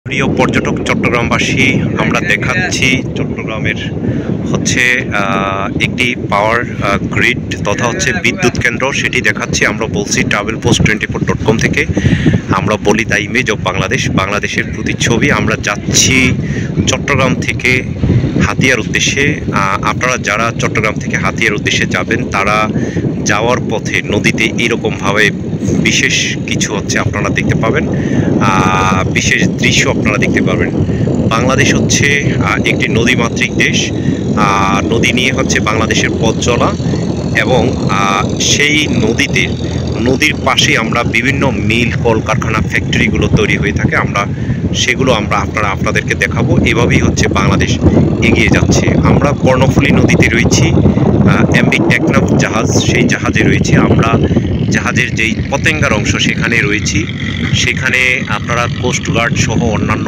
প্রিয় পর্যটক চট্টগ্রামবাসী, আমরা দেখাচ্ছি চট্টগ্রামের হচ্ছে একটি পাওয়ার গ্রিড তথা হচ্ছে বিদ্যুৎ কেন্দ্র, সেটি দেখাচ্ছি। আমরা বলছি travelpost24.com থেকে। আমরা বলি দ্য ইমেজ অফ বাংলাদেশ, বাংলাদেশের প্রতিচ্ছবি। আমরা যাচ্ছি চট্টগ্রাম থেকে হাতিয়ার উদ্দেশ্যে। আপনারা যারা চট্টগ্রাম থেকে হাতিয়ার উদ্দেশ্যে যাবেন, তারা যাওয়ার পথে নদীতে এইরকমভাবে বিশেষ কিছু হচ্ছে আপনারা দেখতে পাবেন, বিশেষ দৃশ্য আপনারা দেখতে পাবেন। বাংলাদেশ হচ্ছে একটি নদীমাতৃক দেশ। নদী নিয়ে হচ্ছে বাংলাদেশের পথ চলা, এবং সেই নদীর পাশে আমরা বিভিন্ন মিল, কলকারখানা, ফ্যাক্টরিগুলো তৈরি হয়ে থাকে। সেগুলো আপনাদেরকে দেখাবো। এভাবেই হচ্ছে বাংলাদেশ এগিয়ে যাচ্ছে। আমরা কর্ণফুলী নদীতে রয়েছি, এমভি টেকনাফ জাহাজ, সেই জাহাজে রয়েছি আমরা। জাহাজের যেই পতেঙ্গার অংশ সেখানে রয়েছি। সেখানে আপনারা কোস্টগার্ড সহ অন্যান্য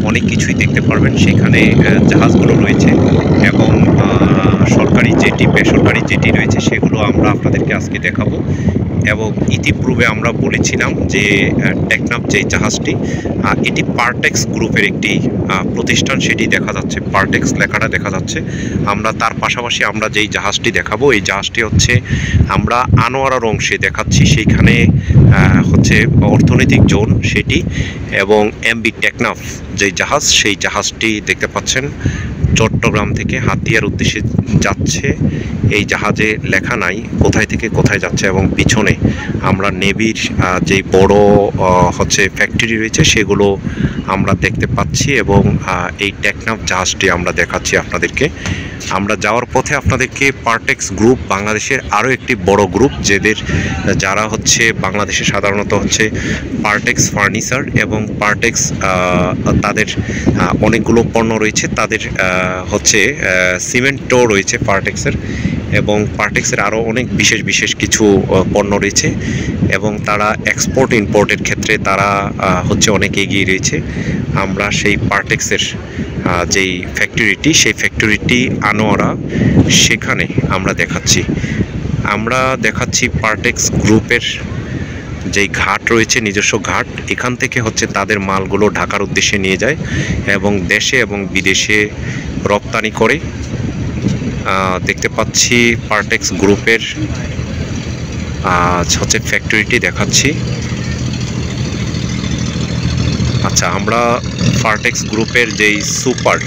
অনেক কিছুই দেখতে পারবেন। সেখানে জাহাজগুলো রয়েছে, এবং সরকারি জেটি, বেসরকারি জেটি রয়েছে, সেগুলো আমরা আপনাদেরকে আজকে দেখাবো। এবং ইতিপূর্বে আমরা বলেছিলাম যে টেকনাফ যেই জাহাজটি, এটি পার্টেক্স গ্রুপের একটি প্রতিষ্ঠান, সেটি দেখা যাচ্ছে, পার্টেক্স লেখাটা দেখা যাচ্ছে। আমরা তার পাশাপাশি আমরা যেই জাহাজটি দেখাবো, এই জাহাজটি হচ্ছে আমরা আনোয়ারার অংশে দেখাচ্ছি। সেইখানে হচ্ছে অর্থনৈতিক জোন সেটি, এবং এমভি টেকনাফ যেই জাহাজ, সেই জাহাজটি দেখতে পাচ্ছেন চট্টগ্রাম থেকে হাতিয়ার উদ্দেশ্যে যাচ্ছে। এই জাহাজে লেখা নাই কোথায় থেকে কোথায় যাচ্ছে, এবং পিছনে আমরা নেভির যেই বড় হচ্ছে ফ্যাক্টরি রয়েছে সেগুলো আমরা দেখতে পাচ্ছি। এবং এই টেকনাফ জাহাজটি আমরা দেখাচ্ছি আপনাদেরকে। আমরা যাওয়ার পথে আপনাদেরকে পার্টেক্স গ্রুপ, বাংলাদেশের আরও একটি বড় গ্রুপ, যারা হচ্ছে বাংলাদেশে সাধারণত হচ্ছে পার্টেক্স ফার্নিচার এবং পার্টেক্স, তাদের অনেকগুলো পণ্য রয়েছে। তাদের হচ্ছে সিমেন্টও রয়েছে পার্টেক্সের, এবং পার্টেক্সের আরও অনেক বিশেষ কিছু পণ্য রয়েছে, এবং তারা এক্সপোর্ট ইম্পোর্টের ক্ষেত্রে তারা হচ্ছে অনেক এগিয়ে রয়েছে। আমরা সেই পার্টেক্সের যেই ফ্যাক্টরিটি, সেই ফ্যাক্টরিটি আনোয়ারা, সেখানে আমরা দেখাচ্ছি পার্টেক্স গ্রুপের যেই ঘাট রয়েছে, নিজস্ব ঘাট। এখান থেকে হচ্ছে তাদের মালগুলো ঢাকার উদ্দেশ্যে নিয়ে যায়, এবং দেশে এবং বিদেশে রপ্তানি করে। দেখতে পাচ্ছি পার্টেক্স গ্রুপের হচ্ছে ফ্যাক্টরিটি দেখাচ্ছি। আচ্ছা, আমরা পার্টেক্স গ্রুপের যেই সুপার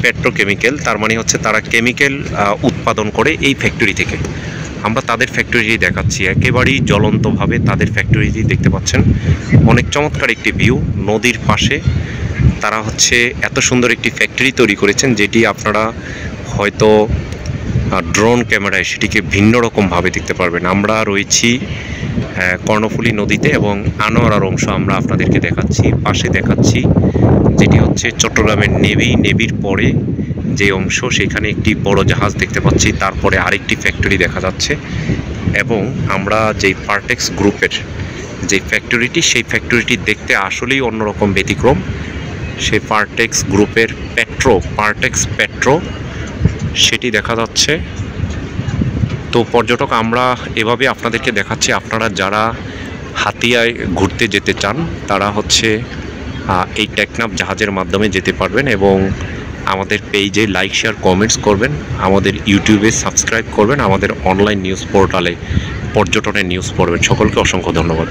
পেট্রোকেমিক্যাল, তার মানে হচ্ছে তারা কেমিক্যাল উৎপাদন করে এই ফ্যাক্টরি থেকে। আমরা তাদের ফ্যাক্টরিটি দেখাচ্ছি, একেবারেই জ্বলন্তভাবে তাদের ফ্যাক্টরিটি দেখতে পাচ্ছেন। অনেক চমৎকার একটি ভিউ, নদীর পাশে তারা হচ্ছে এত সুন্দর একটি ফ্যাক্টরি তৈরি করেছেন, যেটি আপনারা হয়তো ড্রোন ক্যামেরায় সেটিকে ভিন্ন রকমভাবে দেখতে পারবেন। আমরা রয়েছি কর্ণফুলী নদীতে, এবং আনোয়ারার অংশ আমরা আপনাদেরকে দেখাচ্ছি। পাশে দেখাচ্ছি যেটি হচ্ছে চট্টগ্রামের নেভির পরে যে অংশ, সেখানে একটি বড় জাহাজ দেখতে পাচ্ছি। তারপরে আরেকটি ফ্যাক্টরি দেখা যাচ্ছে, এবং আমরা যেই পার্টেক্স গ্রুপের যে ফ্যাক্টরিটি, সেই ফ্যাক্টরিটি দেখতে আসলেই অন্যরকম, ব্যতিক্রম। সেই পার্টেক্স গ্রুপের পার্টেক্স পেট্রো সেটি দেখা যাচ্ছে। তো পর্যটক, আমরা এভাবে আপনাদেরকে দেখাচ্ছি। আপনারা যারা হাতিয়ায় ঘুরতে যেতে চান, তারা হচ্ছে এই টেকনাফ জাহাজের মাধ্যমে যেতে পারবেন, এবং আমাদের পেজে লাইক, শেয়ার, কমেন্টস করবেন, আমাদের ইউটিউবে সাবস্ক্রাইব করবেন, আমাদের অনলাইন নিউজ পোর্টালে পর্যটনের নিউজ পড়বেন। সকলকে অসংখ্য ধন্যবাদ।